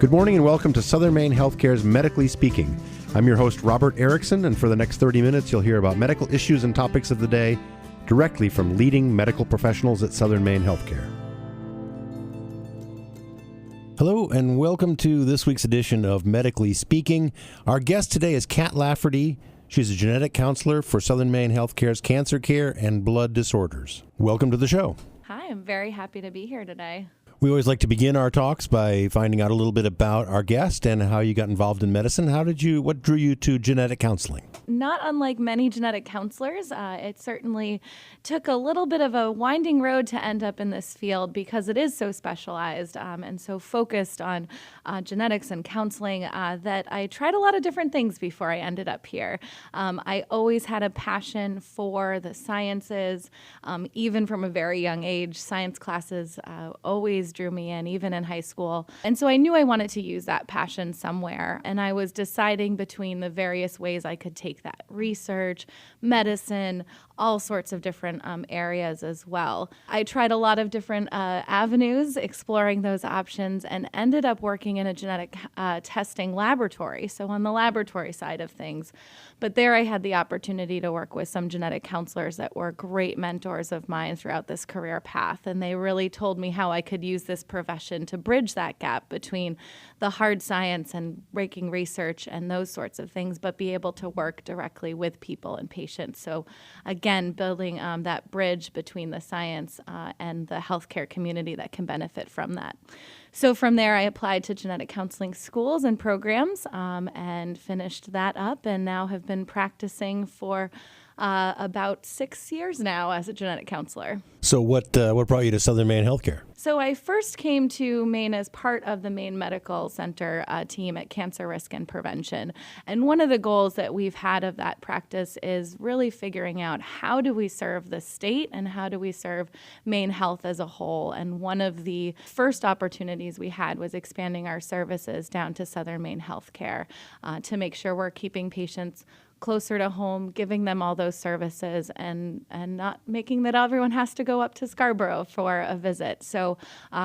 Good morning and welcome to Southern Maine Healthcare's Medically Speaking. I'm your host, Robert Erickson, and for the next 30 minutes, you'll hear about medical issues and topics of the day directly from leading medical professionals at Southern Maine Healthcare. Hello and welcome to this week's edition of Medically Speaking. Our guest today is Kat Lafferty. She's a genetic counselor for Southern Maine Healthcare's Cancer Care and Blood Disorders. Welcome to the show. Hi, I'm very happy to be here today. We always like to begin our talks by finding out a little bit about our guest and how you got involved in medicine. What drew you to genetic counseling? Not unlike many genetic counselors, it certainly took a little bit of a winding road to end up in this field because it is so specialized and so focused on genetics and counseling that I tried a lot of different things before I ended up here. I always had a passion for the sciences, even from a very young age. Science classes always drew me in, even in high school. And so I knew I wanted to use that passion somewhere. And I was deciding between the various ways I could take that: research, medicine, all sorts of different areas as well. I tried a lot of different avenues, exploring those options, and ended up working in a genetic testing laboratory, so on the laboratory side of things. But there I had the opportunity to work with some genetic counselors that were great mentors of mine throughout this career path, and they really told me how I could use this profession to bridge that gap between the hard science and breaking research and those sorts of things, but be able to work directly with people and patients. So again, building that bridge between the science and the healthcare community that can benefit from that. So from there, I applied to genetic counseling schools and programs and finished that up, and now have been practicing for about 6 years now as a genetic counselor. So what brought you to Southern Maine Healthcare? So I first came to Maine as part of the Maine Medical Center team at Cancer Risk and Prevention. And one of the goals that we've had of that practice is really figuring out how do we serve the state and how do we serve Maine Health as a whole. And one of the first opportunities we had was expanding our services down to Southern Maine Healthcare to make sure we're keeping patients closer to home, giving them all those services, and not making that everyone has to go up to Scarborough for a visit. So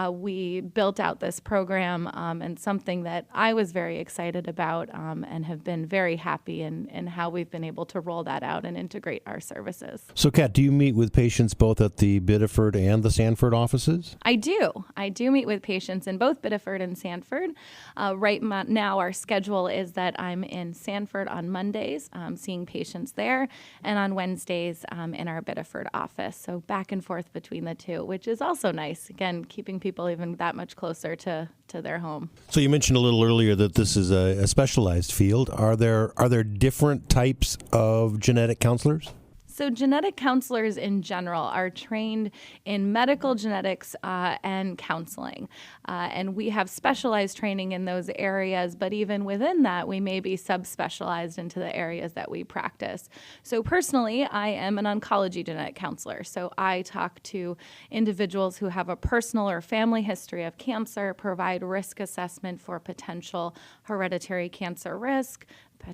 we built out this program and something that I was very excited about and have been very happy in how we've been able to roll that out and integrate our services. So Kat, do you meet with patients both at the Biddeford and the Sanford offices? I do. I do meet with patients in both Biddeford and Sanford. Right now our schedule is that I'm in Sanford on Mondays, seeing patients there, and on Wednesdays in our Biddeford office. So back and forth between the two, which is also nice. Again, keeping people even that much closer to their home. So you mentioned a little earlier that this is a specialized field. Are there different types of genetic counselors? So genetic counselors in general are trained in medical genetics and counseling. And we have specialized training in those areas, but even within that, we may be subspecialized into the areas that we practice. So personally, I am an oncology genetic counselor. So I talk to individuals who have a personal or family history of cancer, provide risk assessment for potential hereditary cancer risk,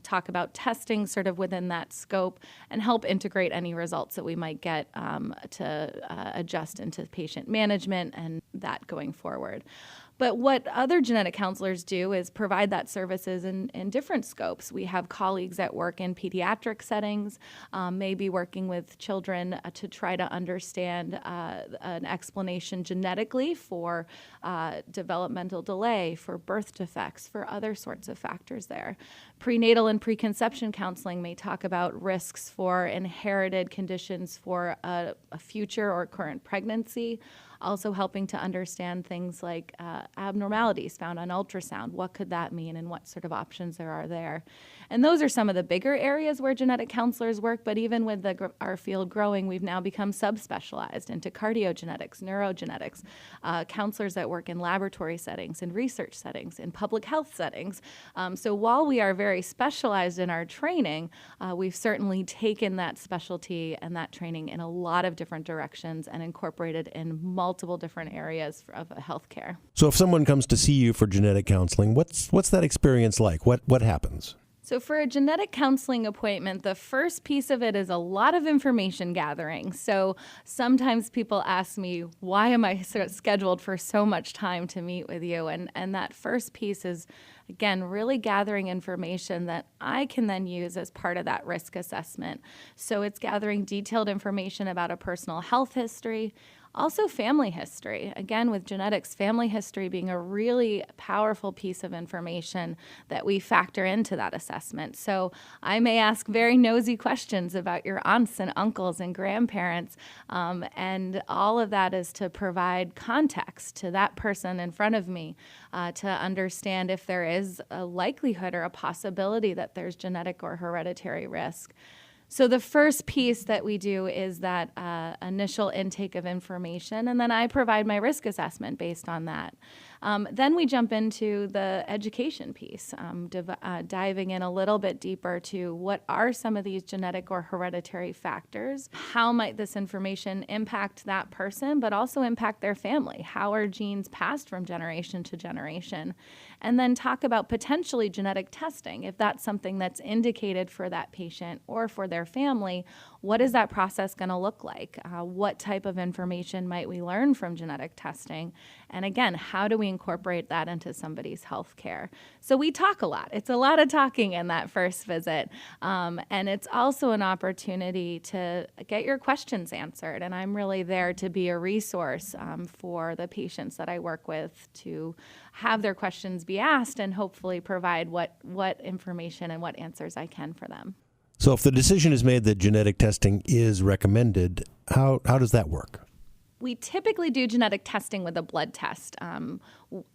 talk about testing sort of within that scope, and help integrate any results that we might get to adjust into patient management and that going forward. But what other genetic counselors do is provide that services in different scopes. We have colleagues that work in pediatric settings, maybe working with children to try to understand an explanation genetically for developmental delay, for birth defects, for other sorts of factors there. Prenatal and preconception counseling may talk about risks for inherited conditions for a future or current pregnancy. Also helping to understand things like abnormalities found on ultrasound. What could that mean and what sort of options there are there? And those are some of the bigger areas where genetic counselors work, but even with our field growing, we've now become subspecialized into cardiogenetics, neurogenetics, counselors that work in laboratory settings, in research settings, in public health settings. So while we are very specialized in our training, we've certainly taken that specialty and that training in a lot of different directions and incorporated in multiple different areas of healthcare. So if someone comes to see you for genetic counseling, what's that experience like? What happens? So for a genetic counseling appointment, the first piece of it is a lot of information gathering. So sometimes people ask me, why am I scheduled for so much time to meet with you? And that first piece is, again, really gathering information that I can then use as part of that risk assessment. So it's gathering detailed information about a personal health history, also family history. Again, with genetics, family history being a really powerful piece of information that we factor into that assessment. So I may ask very nosy questions about your aunts and uncles and grandparents, and all of that is to provide context to that person in front of me to understand if there is a likelihood or a possibility that there's genetic or hereditary risk. So the first piece that we do is that initial intake of information, and then I provide my risk assessment based on that. Then we jump into the education piece, diving in a little bit deeper to what are some of these genetic or hereditary factors? How might this information impact that person, but also impact their family? How are genes passed from generation to generation? And then talk about potentially genetic testing. If that's something that's indicated for that patient or for their family, what is that process going to look like? What type of information might we learn from genetic testing? And again, how do we incorporate that into somebody's health care? So we talk a lot. It's a lot of talking in that first visit. And it's also an opportunity to get your questions answered. And I'm really there to be a resource for the patients that I work with to have their questions be asked and hopefully provide what information and what answers I can for them. So if the decision is made that genetic testing is recommended, how does that work? We typically do genetic testing with a blood test.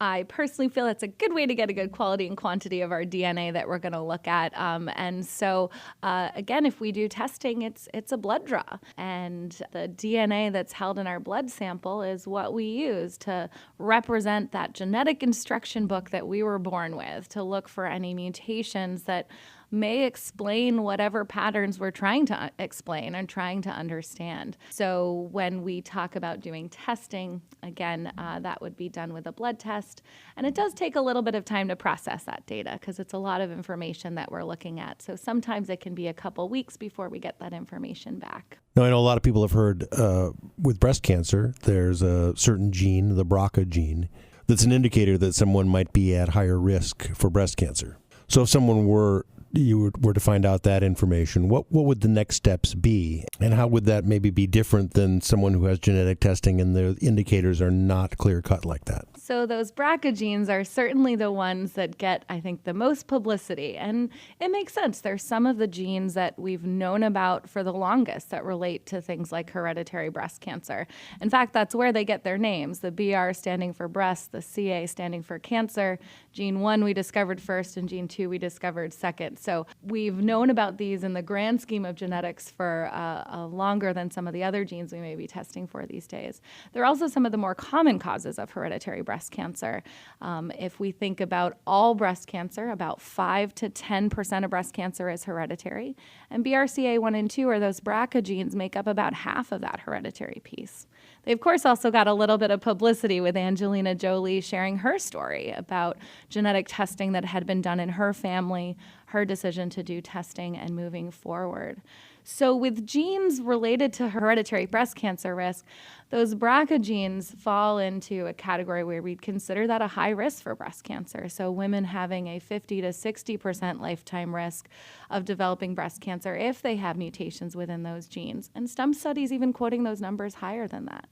I personally feel it's a good way to get a good quality and quantity of our DNA that we're going to look at. And so, again, if we do testing, it's a blood draw. And the DNA that's held in our blood sample is what we use to represent that genetic instruction book that we were born with, to look for any mutations that may explain whatever patterns we're trying to explain and trying to understand. So when we talk about doing testing, again, that would be done with a blood test. And it does take a little bit of time to process that data because it's a lot of information that we're looking at. So sometimes it can be a couple weeks before we get that information back. Now, I know a lot of people have heard with breast cancer, there's a certain gene, the BRCA gene, that's an indicator that someone might be at higher risk for breast cancer. So if someone were to find out that information, what would the next steps be? And how would that maybe be different than someone who has genetic testing and the indicators are not clear-cut like that? So those BRCA genes are certainly the ones that get, I think, the most publicity. And it makes sense. They're some of the genes that we've known about for the longest that relate to things like hereditary breast cancer. In fact, that's where they get their names, the BR standing for breast, the CA standing for cancer. Gene 1 we discovered first and gene 2 we discovered second. So we've known about these in the grand scheme of genetics for longer than some of the other genes we may be testing for these days. They're also some of the more common causes of hereditary breast cancer. If we think about all breast cancer, about 5 to 10% of breast cancer is hereditary. And BRCA1 and 2, or those BRCA genes, make up about half of that hereditary piece. They, of course, also got a little bit of publicity with Angelina Jolie sharing her story about genetic testing that had been done in her family, her decision to do testing and moving forward. So with genes related to hereditary breast cancer risk, those BRCA genes fall into a category where we'd consider that a high risk for breast cancer. So women having a 50 to 60% lifetime risk of developing breast cancer if they have mutations within those genes. And some studies even quoting those numbers higher than that.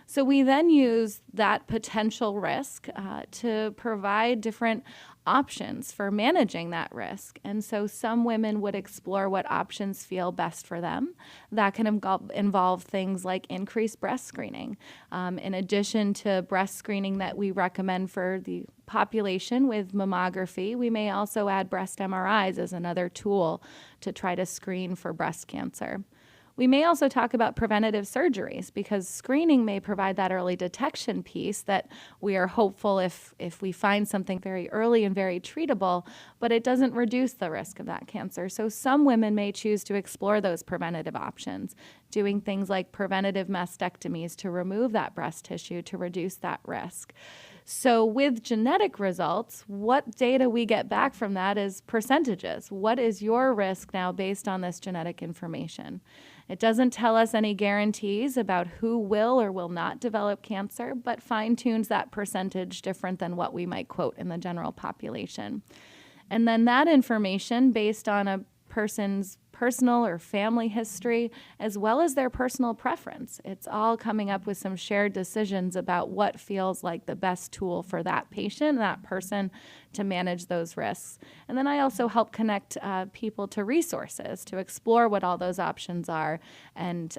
So we then use that potential risk to provide different options for managing that risk. And so some women would explore what options feel best for them. That can involve things like increased breast screening. In addition to breast screening that we recommend for the population with mammography, we may also add breast MRIs as another tool to try to screen for breast cancer. We may also talk about preventative surgeries because screening may provide that early detection piece that we are hopeful if we find something very early and very treatable, but it doesn't reduce the risk of that cancer. So some women may choose to explore those preventative options, doing things like preventative mastectomies to remove that breast tissue to reduce that risk. So with genetic results, what data we get back from that is percentages. What is your risk now based on this genetic information? It doesn't tell us any guarantees about who will or will not develop cancer, but fine-tunes that percentage different than what we might quote in the general population. And then that information, based on a person's personal or family history, as well as their personal preference. It's all coming up with some shared decisions about what feels like the best tool for that patient, that person, to manage those risks. And then I also help connect people to resources to explore what all those options are and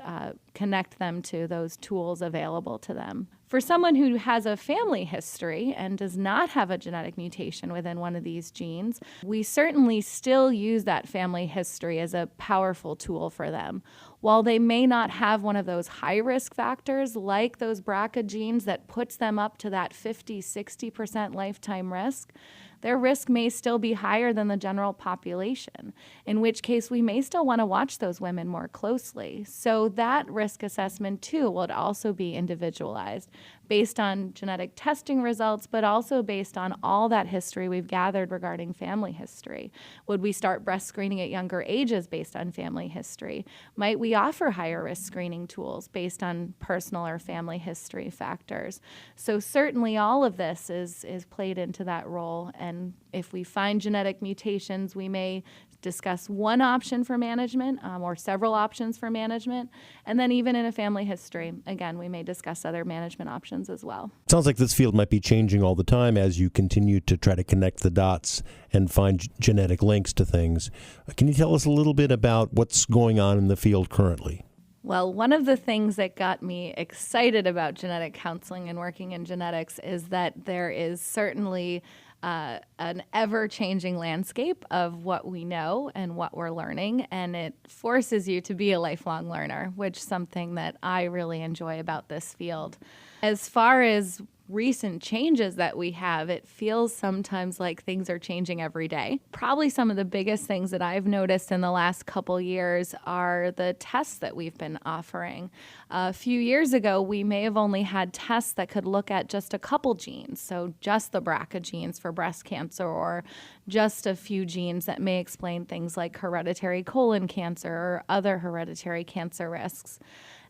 connect them to those tools available to them. For someone who has a family history and does not have a genetic mutation within one of these genes, we certainly still use that family history as a powerful tool for them. While they may not have one of those high-risk factors like those BRCA genes that puts them up to that 50-60% lifetime risk, their risk may still be higher than the general population, in which case we may still want to watch those women more closely. So that risk assessment, too, would also be individualized based on genetic testing results, but also based on all that history we've gathered regarding family history. Would we start breast screening at younger ages based on family history? Might we offer higher risk screening tools based on personal or family history factors? So certainly all of this is played into that role. And if we find genetic mutations, we may discuss one option for management or several options for management. And then even in a family history, again, we may discuss other management options as well. Sounds like this field might be changing all the time as you continue to try to connect the dots and find genetic links to things. Can you tell us a little bit about what's going on in the field currently? Well, one of the things that got me excited about genetic counseling and working in genetics is that there is certainly an ever-changing landscape of what we know and what we're learning, and it forces you to be a lifelong learner, which is something that I really enjoy about this field. As far as recent changes that we have, it feels sometimes like things are changing every day. Probably some of the biggest things that I've noticed in the last couple years are the tests that we've been offering. A few years ago, we may have only had tests that could look at just a couple genes, so just the BRCA genes for breast cancer, or just a few genes that may explain things like hereditary colon cancer or other hereditary cancer risks.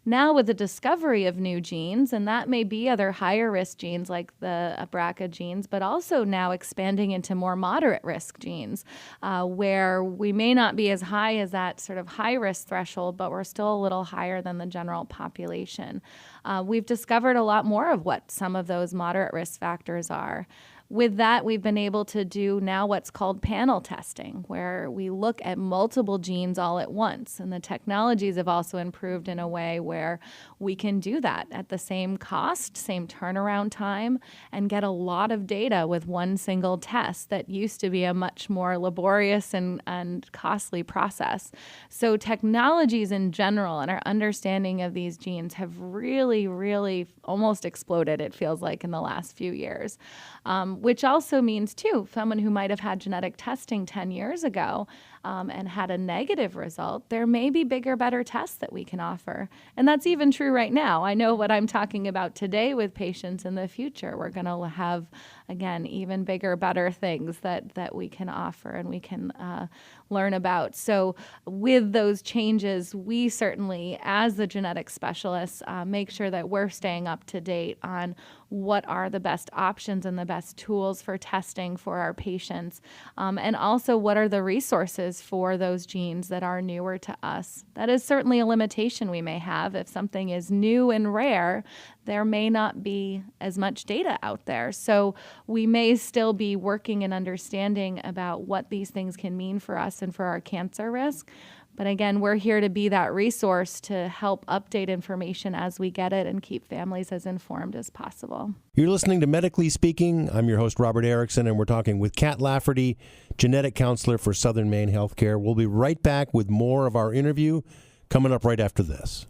Now with the discovery of new genes, and that may be other higher risk genes like the BRCA genes, but also now expanding into more moderate risk genes where we may not be as high as that sort of high risk threshold, but we're still a little higher than the general population. We've discovered a lot more of what some of those moderate risk factors are. With that, we've been able to do now what's called panel testing, where we look at multiple genes all at once. And the technologies have also improved in a way where we can do that at the same cost, same turnaround time, and get a lot of data with one single test that used to be a much more laborious and costly process. So technologies in general and our understanding of these genes have really, really almost exploded, it feels like, in the last few years. Which also means, too, someone who might have had genetic testing 10 years ago and had a negative result, there may be bigger, better tests that we can offer. And that's even true right now. I know what I'm talking about today with patients in the future. We're going to have, again, even bigger, better things that we can offer and we can learn about. So with those changes, we certainly, as the genetic specialists, make sure that we're staying up to date on what are the best options and the best tools for testing for our patients, and also what are the resources for those genes that are newer to us. That is certainly a limitation we may have. If something is new and rare, there may not be as much data out there. So we may still be working and understanding about what these things can mean for us and for our cancer risk. But again, we're here to be that resource to help update information as we get it and keep families as informed as possible. You're listening to Medically Speaking. I'm your host, Robert Erickson, and we're talking with Kat Lafferty, genetic counselor for Southern Maine Healthcare. We'll be right back with more of our interview coming up right after this.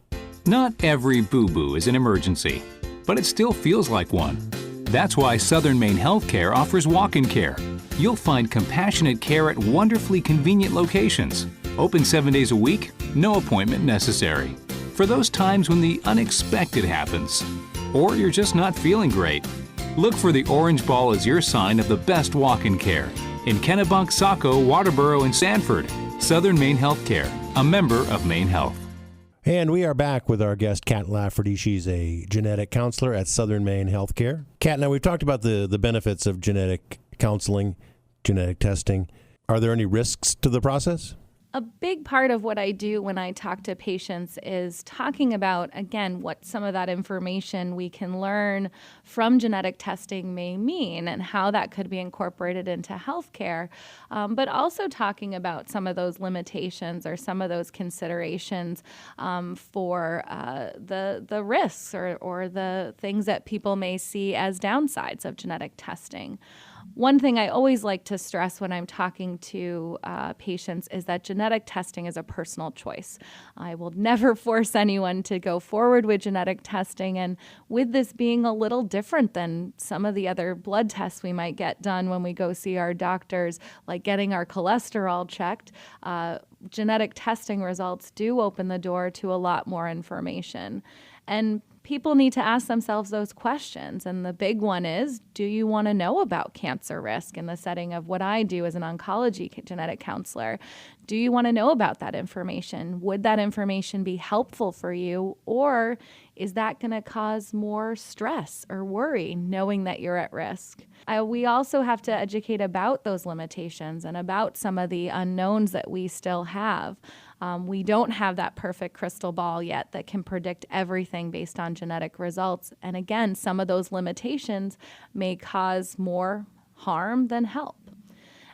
Not every boo-boo is an emergency, but it still feels like one. That's why Southern Maine Healthcare offers walk-in care. You'll find compassionate care at wonderfully convenient locations. Open 7 days a week, no appointment necessary. for those times when the unexpected happens, or you're just not feeling great. Look for the orange ball as your sign of the best walk-in care. In Kennebunk, Saco, Waterboro, and Sanford, Southern Maine Healthcare, a member of Maine Health. And we are back with our guest, Kat Lafferty. She's a genetic counselor at Southern Maine Healthcare. Kat, now we've talked about the benefits of genetic counseling, genetic testing. Are there any risks to the process? A big part of what I do when I talk to patients is talking about, again, what some of that information we can learn from genetic testing may mean and how that could be incorporated into healthcare, but also talking about some of those limitations or some of those considerations for the risks or the things that people may see as downsides of genetic testing. One thing I always like to stress when I'm talking to patients is that genetic testing is a personal choice. I will never force anyone to go forward with genetic testing, and with this being a little different than some of the other blood tests we might get done when we go see our doctors, like getting our cholesterol checked, genetic testing results do open the door to a lot more information. And people need to ask themselves those questions. And the big one is, do you want to know about cancer risk in the setting of what I do as an oncology genetic counselor? Do you want to know about that information? Would that information be helpful for you? Or is that going to cause more stress or worry knowing that you're at risk? We also have to educate about those limitations and about some of the unknowns that we still have. We don't have that perfect crystal ball yet that can predict everything based on genetic results. And again, some of those limitations may cause more harm than help.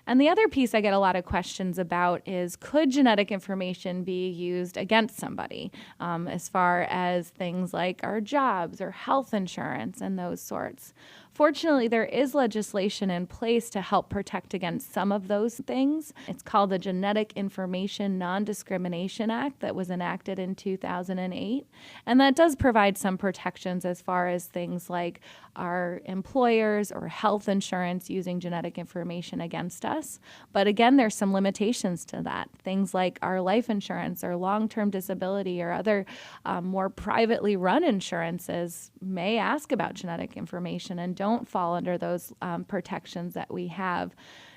And the other piece I get a lot of questions about is, could genetic information be used against somebody as far as things like our jobs or health insurance and those sorts? Fortunately, there is legislation in place to help protect against some of those things. It's called the Genetic Information Non-Discrimination Act that was enacted in 2008. And that does provide some protections as far as things like our employers or health insurance using genetic information against us. But again, there's some limitations to that. Things like our life insurance or long-term disability or other more privately run insurances may ask about genetic information and don't fall under those protections that we have.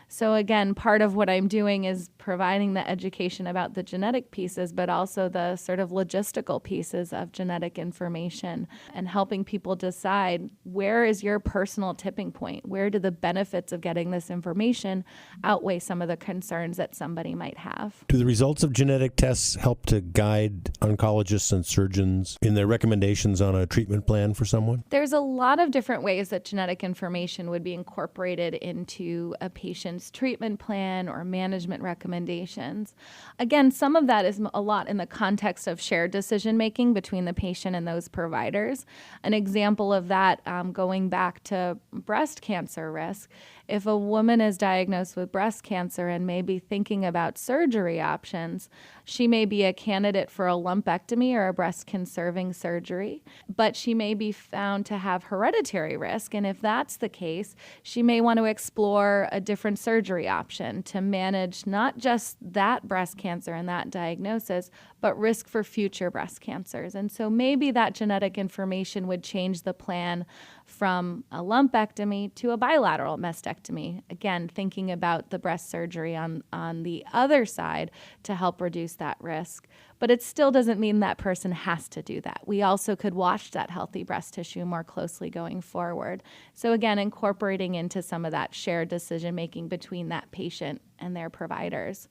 So again, part of what I'm doing is providing the education about the genetic pieces, but also the sort of logistical pieces of genetic information and helping people decide, where is your personal tipping point? Where do the benefits of getting this information outweigh some of the concerns that somebody might have? Do the results of genetic tests help to guide oncologists and surgeons in their recommendations on a treatment plan for someone? There's a lot of different ways that genetic information would be incorporated into a patient's treatment plan or management recommendations. Again, some of that is a lot in the context of shared decision making between the patient and those providers. An example of that, going back to breast cancer risk, if a woman is diagnosed with breast cancer and may be thinking about surgery options, she may be a candidate for a lumpectomy or a breast-conserving surgery, but she may be found to have hereditary risk. And if that's the case, she may want to explore a different surgery option to manage not just that breast cancer and that diagnosis, but risk for future breast cancers. And so maybe that genetic information would change the plan from a lumpectomy to a bilateral mastectomy. Again, thinking about the breast surgery on the other side to help reduce that risk. But it still doesn't mean that person has to do that. We also could watch that healthy breast tissue more closely going forward. So again, incorporating into some of that shared decision making between that patient and their providers.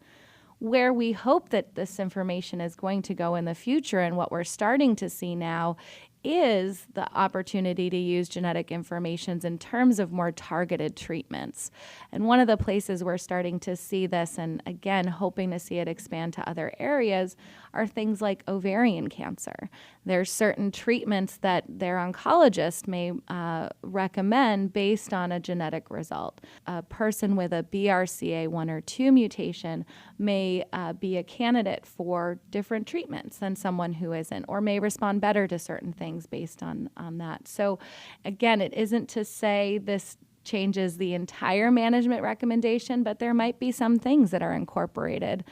Where we hope that this information is going to go in the future, and what we're starting to see now, is the opportunity to use genetic information in terms of more targeted treatments. And one of the places we're starting to see this, and again, hoping to see it expand to other areas, are things like ovarian cancer. There's certain treatments that their oncologist may recommend based on a genetic result. A person with a BRCA1 or 2 mutation may be a candidate for different treatments than someone who isn't, or may respond better to certain things based on that. So again, it isn't to say this changes the entire management recommendation, but there might be some things that are incorporated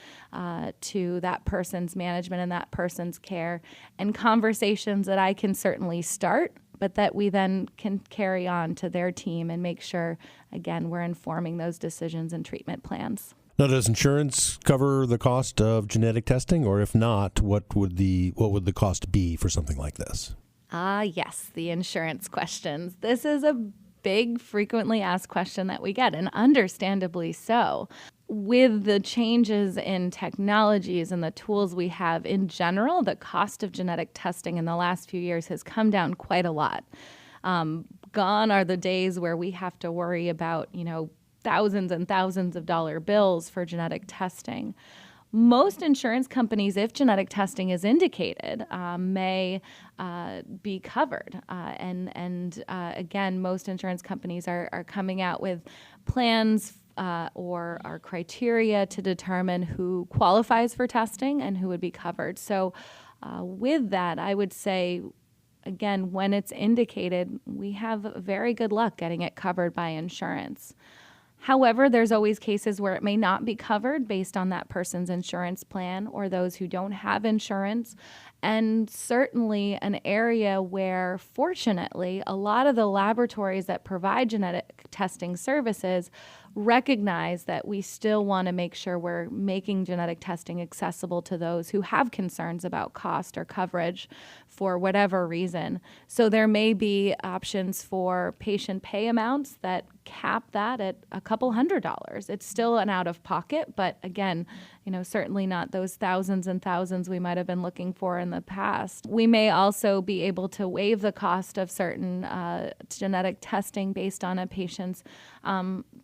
to that person's management and that person's care, and conversations that I can certainly start, but that we then can carry on to their team and make sure, again, we're informing those decisions and treatment plans. Now, does insurance cover the cost of genetic testing, or if not, what would the cost be for something like this? Yes, the insurance questions. This is a big, frequently asked question that we get, and understandably so. With the changes in technologies and the tools we have in general, the cost of genetic testing in the last few years has come down quite a lot. Gone are the days where we have to worry about, thousands and thousands of dollar bills for genetic testing. Most insurance companies, if genetic testing is indicated, may be covered. Again, most insurance companies are coming out with plans or our criteria to determine who qualifies for testing and who would be covered. So with that, I would say, again, when it's indicated, we have very good luck getting it covered by insurance. However, there's always cases where it may not be covered based on that person's insurance plan or those who don't have insurance. And certainly an area where, fortunately, a lot of the laboratories that provide genetic testing services recognize that we still want to make sure we're making genetic testing accessible to those who have concerns about cost or coverage for whatever reason. So there may be options for patient pay amounts that cap that at a couple $100s. It's still an out-of-pocket, but again, certainly not those thousands and thousands we might have been looking for in the past. We may also be able to waive the cost of certain genetic testing based on a patient's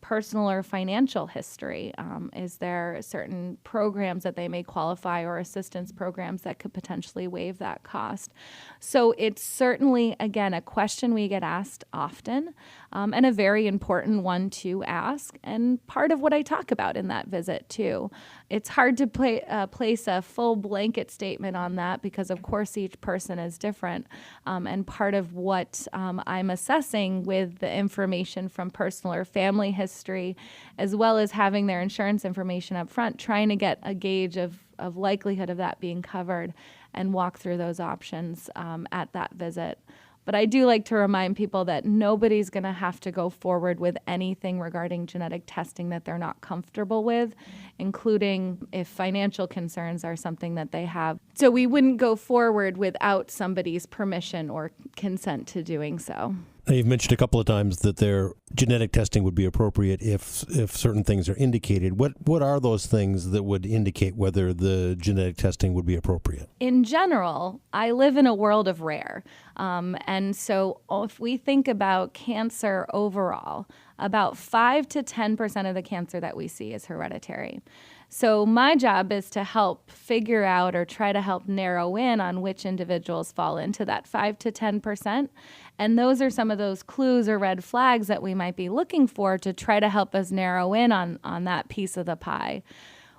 personal or financial history. Is there certain programs that they may qualify or assistance programs that could potentially waive that cost? So it's certainly, again, a question we get asked often, and a very important one to ask, and part of what I talk about in that visit too. It's hard to place a full blanket statement on that because, of course, each person is different. And part of what I'm assessing with the information from personal or family history, as well as having their insurance information up front, trying to get a gauge of likelihood of that being covered and walk through those options at that visit. But I do like to remind people that nobody's going to have to go forward with anything regarding genetic testing that they're not comfortable with, including if financial concerns are something that they have. So we wouldn't go forward without somebody's permission or consent to doing so. Now, you've mentioned a couple of times that their genetic testing would be appropriate if certain things are indicated. What are those things that would indicate whether the genetic testing would be appropriate? In general, I live in a world of rare. And so if we think about cancer overall, about 5 to 10% of the cancer that we see is hereditary. So my job is to help figure out or try to help narrow in on which individuals fall into that 5 to 10%. And those are some of those clues or red flags that we might be looking for to try to help us narrow in on that piece of the pie.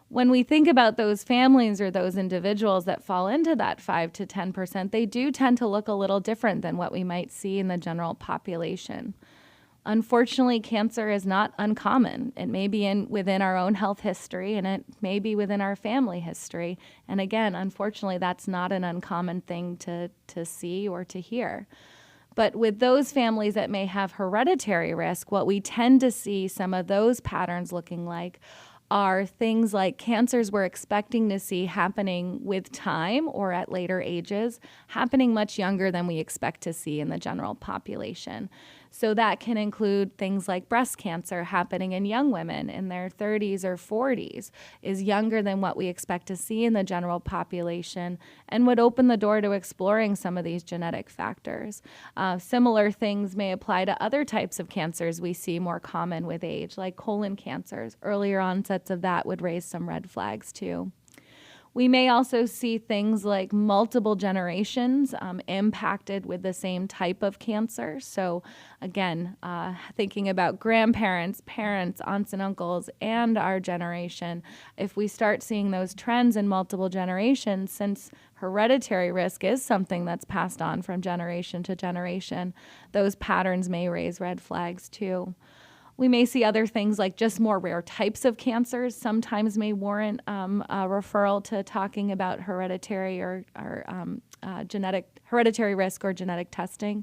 When we think about those families or those individuals that fall into that 5 to 10%, they do tend to look a little different than what we might see in the general population. Unfortunately, cancer is not uncommon. It may be within our own health history, and it may be within our family history. And again, unfortunately, that's not an uncommon thing to see or to hear. But with those families that may have hereditary risk, what we tend to see some of those patterns looking like are things like cancers we're expecting to see happening with time or at later ages, happening much younger than we expect to see in the general population. So that can include things like breast cancer happening in young women in their 30s or 40s, is younger than what we expect to see in the general population, and would open the door to exploring some of these genetic factors. Similar things may apply to other types of cancers we see more common with age, like colon cancers. Earlier onsets of that would raise some red flags too. We may also see things like multiple generations impacted with the same type of cancer. So again, thinking about grandparents, parents, aunts and uncles, and our generation, if we start seeing those trends in multiple generations, since hereditary risk is something that's passed on from generation to generation, those patterns may raise red flags too. We may see other things like just more rare types of cancers sometimes may warrant a referral to talking about hereditary or genetic hereditary risk or genetic testing.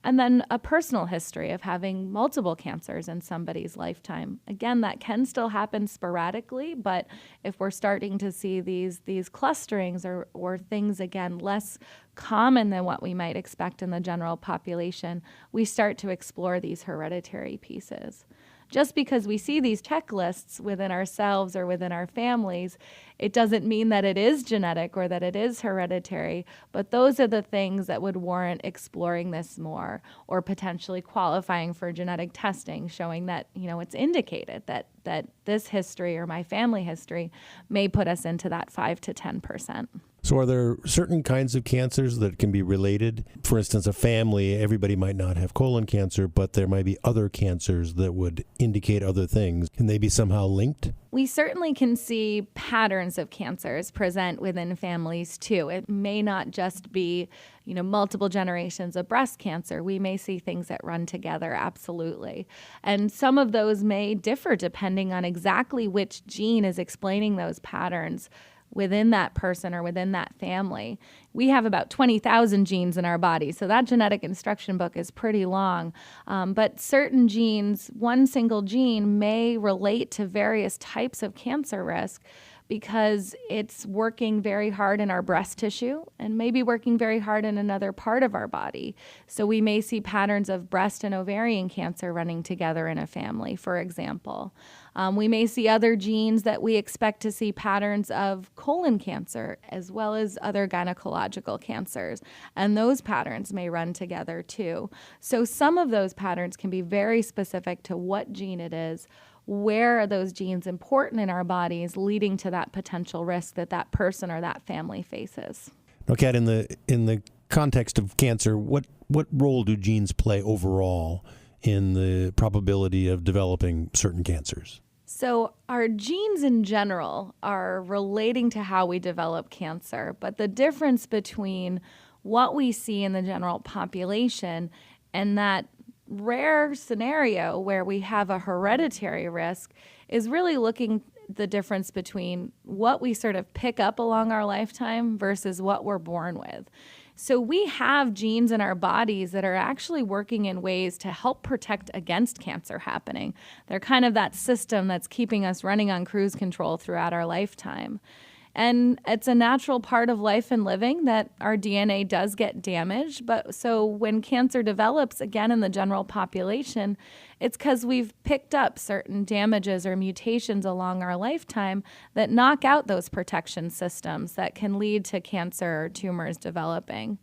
And then a personal history of having multiple cancers in somebody's lifetime. Again, that can still happen sporadically, but if we're starting to see these clusterings or things, again, less common than what we might expect in the general population, we start to explore these hereditary pieces. Just because we see these checklists within ourselves or within our families, it doesn't mean that it is genetic or that it is hereditary, but those are the things that would warrant exploring this more or potentially qualifying for genetic testing, showing that, it's indicated that this history or my family history may put us into that 5 to 10%. So are there certain kinds of cancers that can be related? For instance, a family, everybody might not have colon cancer, but there might be other cancers that would indicate other things. Can they be somehow linked? We certainly can see patterns of cancers present within families too. It may not just be, multiple generations of breast cancer. We may see things that run together, absolutely. And some of those may differ depending on exactly which gene is explaining those patterns within that person or within that family. We have about 20,000 genes in our body, so that genetic instruction book is pretty long. But certain genes, one single gene may relate to various types of cancer risk because it's working very hard in our breast tissue and maybe working very hard in another part of our body. So we may see patterns of breast and ovarian cancer running together in a family, for example. We may see other genes that we expect to see patterns of colon cancer as well as other gynecological cancers, and those patterns may run together too. So some of those patterns can be very specific to what gene it is, where are those genes important in our bodies, leading to that potential risk that person or that family faces. Now, Kat, in the context of cancer, what role do genes play overall in the probability of developing certain cancers? So our genes in general are relating to how we develop cancer, but the difference between what we see in the general population and that rare scenario where we have a hereditary risk is really looking the difference between what we sort of pick up along our lifetime versus what we're born with. So we have genes in our bodies that are actually working in ways to help protect against cancer happening. They're kind of that system that's keeping us running on cruise control throughout our lifetime. And it's a natural part of life and living that our DNA does get damaged. But so when cancer develops again in the general population, it's because we've picked up certain damages or mutations along our lifetime that knock out those protection systems that can lead to cancer or tumors developing.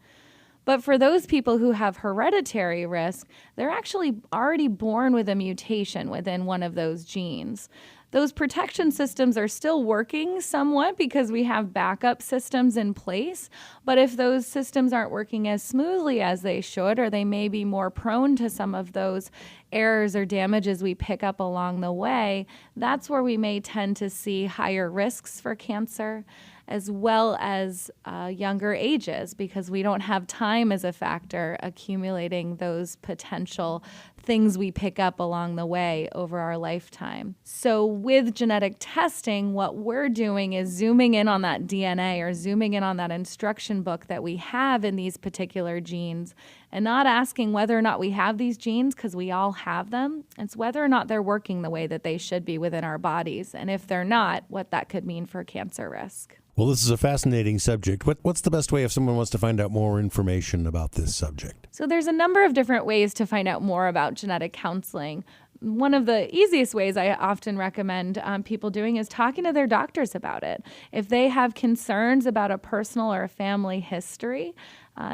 But for those people who have hereditary risk, they're actually already born with a mutation within one of those genes. Those protection systems are still working somewhat because we have backup systems in place. But if those systems aren't working as smoothly as they should, or they may be more prone to some of those errors or damages we pick up along the way, that's where we may tend to see higher risks for cancer, as well as younger ages, because we don't have time as a factor accumulating those potential things we pick up along the way over our lifetime. So with genetic testing, what we're doing is zooming in on that DNA or zooming in on that instruction book that we have in these particular genes and not asking whether or not we have these genes, because we all have them. It's whether or not they're working the way that they should be within our bodies. And if they're not, what that could mean for cancer risk. Well, this is a fascinating subject. What's the best way if someone wants to find out more information about this subject? So there's a number of different ways to find out more about genetic counseling. One of the easiest ways I often recommend people doing is talking to their doctors about it. If they have concerns about a personal or a family history,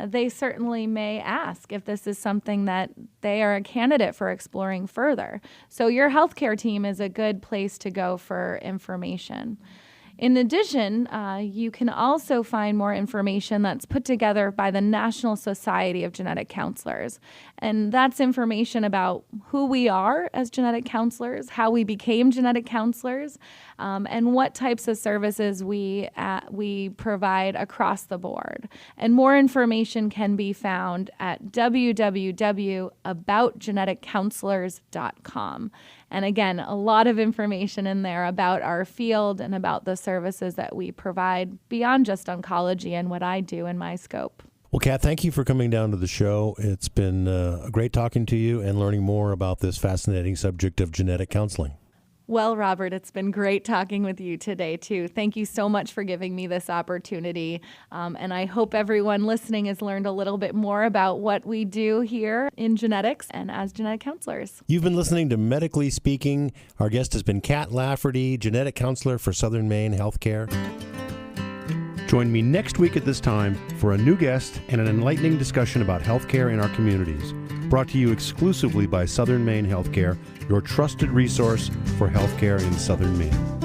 they certainly may ask if this is something that they are a candidate for exploring further. So your healthcare team is a good place to go for information. In addition, you can also find more information that's put together by the National Society of Genetic Counselors. And that's information about who we are as genetic counselors, how we became genetic counselors, and what types of services we provide across the board. And more information can be found at www.aboutgeneticcounselors.com. And again, a lot of information in there about our field and about the services that we provide beyond just oncology and what I do in my scope. Well, Kat, thank you for coming down to the show. It's been great talking to you and learning more about this fascinating subject of genetic counseling. Well, Robert, it's been great talking with you today, too. Thank you so much for giving me this opportunity. And I hope everyone listening has learned a little bit more about what we do here in genetics and as genetic counselors. You've been listening to Medically Speaking. Our guest has been Kat Lafferty, genetic counselor for Southern Maine Healthcare. Join me next week at this time for a new guest and an enlightening discussion about healthcare in our communities. Brought to you exclusively by Southern Maine Healthcare, your trusted resource for healthcare in Southern Maine.